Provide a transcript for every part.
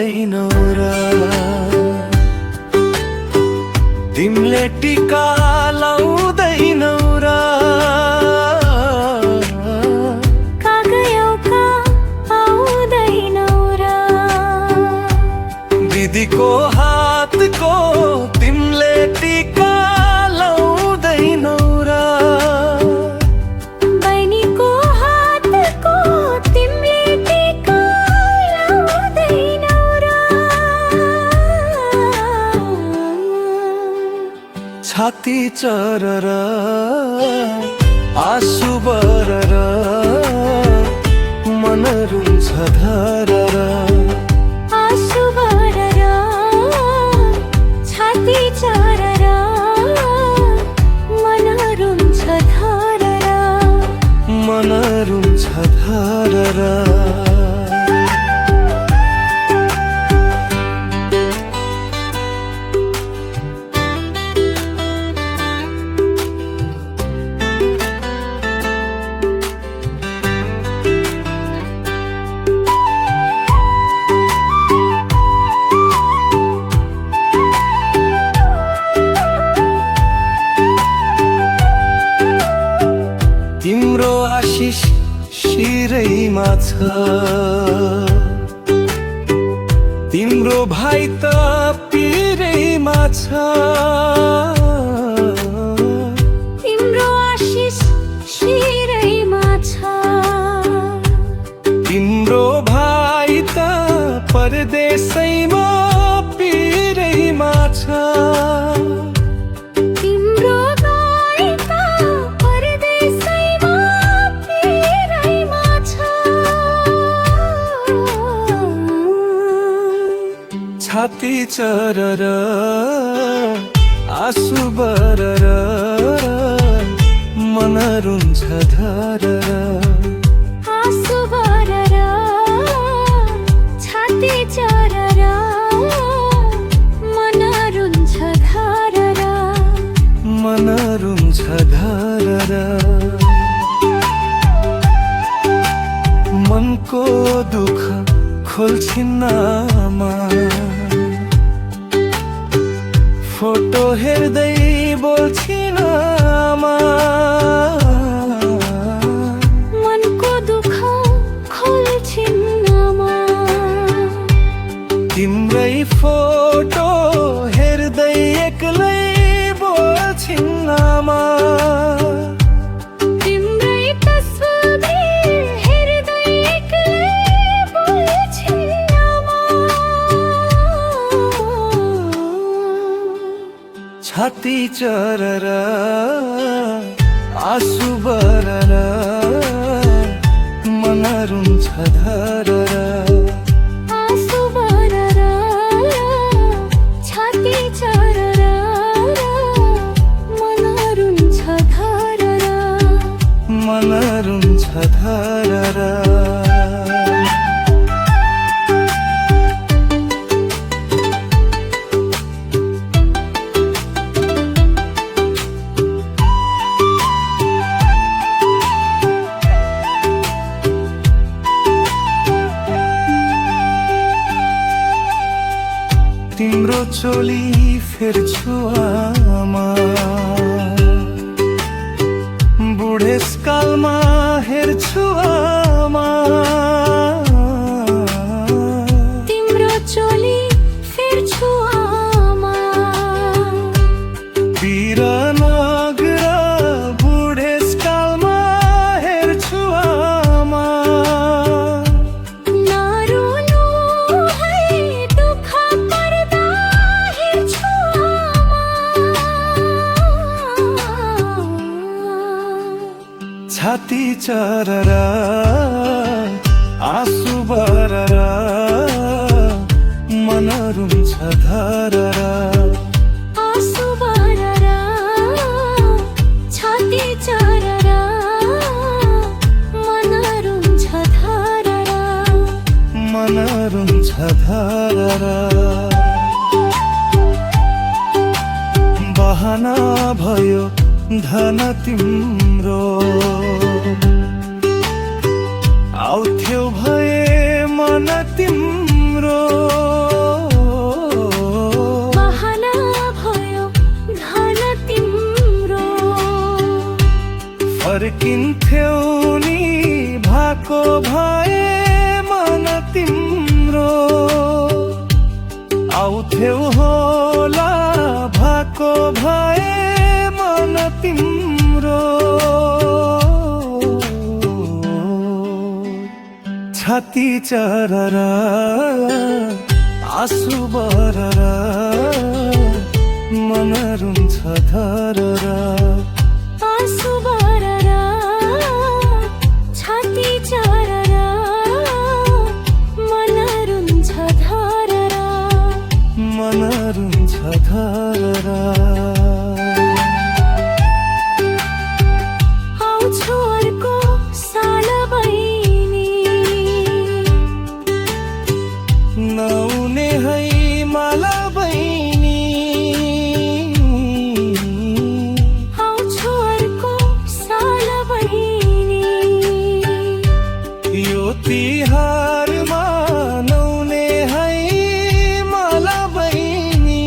आउँदैनौ र तिमीले टिका लाउँदैनौ र कागयौका आउँदैनौ र दिदीको हातको तिमीले टिका लाउँदैनौ र बहिनीको हातको तिमीले टिका लाउँदैनौ र छाती चरर आँसु बरर मन रुन्छ धरर आँसु बरर छाती चरर मन रुन्छ धरर मन रुन्छ धरर तिम्रो आशिष शिरैमा छ तिम्रो भाइ त पिरैमा छ तिम्रो आशिष शिरैमा छ तिम्रो भाइ त परदेशैमा पिरैमा छ तिम्रो भाइ त परदेशैमा पिरैमा छ छाती चरर आँसु बरर मन रुन्छ धरर आँसु बरर छाती चरर मन रुन्छ धरर मन रुन्छ धरर मनको दुःख खोल्छिन्नमा फोटो हेर्दै बोल्छिन आमा मनको दुःख खोल्छिन्नमा तिम्रै फोटो हेर्दै एक्लै बोल्छिन् आमा तिम्रै तस्बिर हेर्दै एक्लै बोल्छिन्नमा छाती चरर आँसु बरर मन रुन्छ धरर आँसु बरर छाती चरर मन रुन्छ धरर मन रुन्छ धरर तिम्रो चोली फेर्छु आमा बुढेसकालमा हेर्छु आमा तिम्रो चोली फेर्छु आमा वीरनगर बुढेसकालमा हेर्छु आमा नरुनु है दुःख पर्दा हेर्छु आमा छाती चरर आँसु बरर मन रुन्छ धरर आँसु बरर छाती चरर मन रुन्छ धरर मन रुन्छ धरर बहाना भयो धन तिम्रो आउँथ्यौ भए मन तिम्रो आउँथ्यौ होला भएको भए मन तिम्रो छाती चररा आँसु बररा मन रुन्छ धररा आँसु बररा छाती चररा मन रुन्छ धररा मन रुन्छ धररा आउँछु अर्को साल बहिनी नआउने है माला बहिनी आउँछु अर्को साल बहिनी यो तिहारमा नआउने है माला बहिनी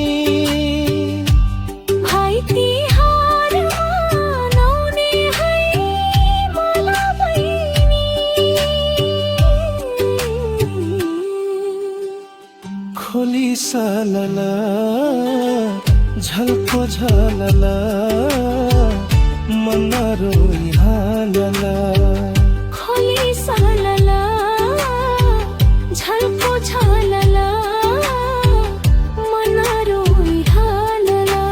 भाइ तिहारमा नआउने है माला बहिनी खोली सालला झल्को झलला मन रोइहालला खोली सालला झल्को झलला मन रोइहालला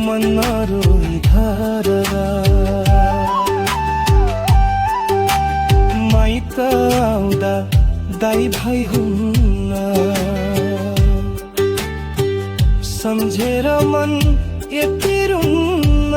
मन रोइधाररा माइत आउँदा दाइ भाइ हुन्न सम्झेर मन यति रुन्न